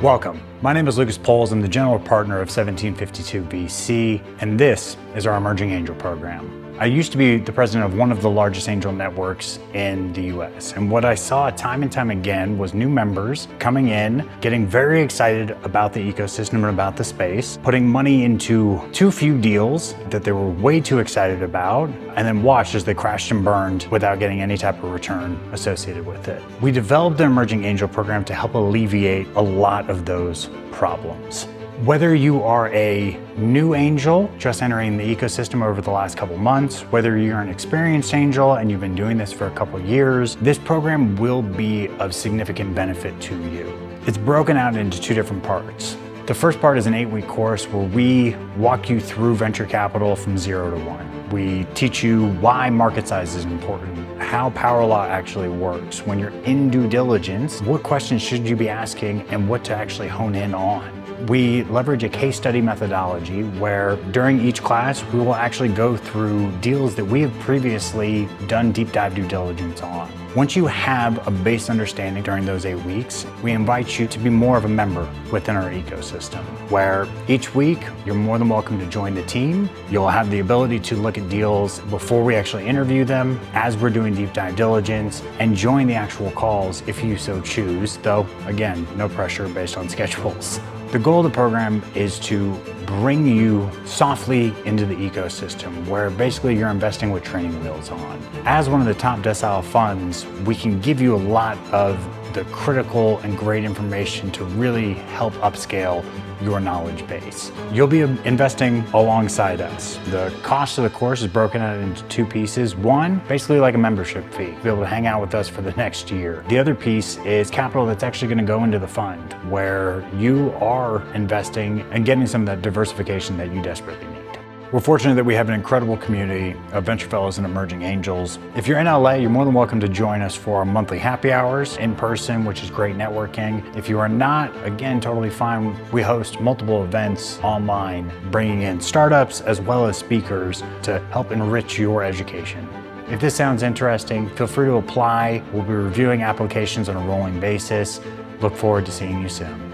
Welcome. My name is Lucas Poles. I'm the general partner of 1752 VC, and this is our Emerging Angel program. I used to be the president of one of the largest angel networks in the US, and what I saw time and time again was new members coming in, getting very excited about the ecosystem and about the space, putting money into too few deals that they were way too excited about, and then watched as they crashed and burned without getting any type of return associated with it. We developed the Emerging Angel program to help alleviate a lot of those problems. Whether you are a new angel just entering the ecosystem over the last couple months, whether you're an experienced angel and you've been doing this for a couple years, this program will be of significant benefit to you. It's broken out into two different parts. The first part is an 8-week course where we walk you through venture capital from 0 to 1. We teach you why market size is important, how power law actually works. When you're in due diligence, what questions should you be asking and what to actually hone in on. We leverage a case study methodology where during each class, we will actually go through deals that we have previously done deep dive due diligence on. Once you have a base understanding during those 8 weeks, we invite you to be more of a member within our ecosystem, where each week you're more than welcome to join the team. You'll have the ability to look at deals before we actually interview them, as we're doing deep dive diligence, and join the actual calls if you so choose, though again, no pressure based on schedules. The goal of the program is to bring you softly into the ecosystem where basically you're investing with training wheels on. As one of the top decile funds, we can give you a lot of the critical and great information to really help upscale your knowledge base. You'll be investing alongside us. The cost of the course is broken out into two pieces. One, basically like a membership fee, to be able to hang out with us for the next year. The other piece is capital that's actually going to go into the fund, where you are investing and getting some of that diversification that you desperately need. We're fortunate that we have an incredible community of venture fellows and emerging angels. If you're in LA, you're more than welcome to join us for our monthly happy hours in person, which is great networking. If you are not, again, totally fine. We host multiple events online, bringing in startups as well as speakers to help enrich your education. If this sounds interesting, feel free to apply. We'll be reviewing applications on a rolling basis. Look forward to seeing you soon.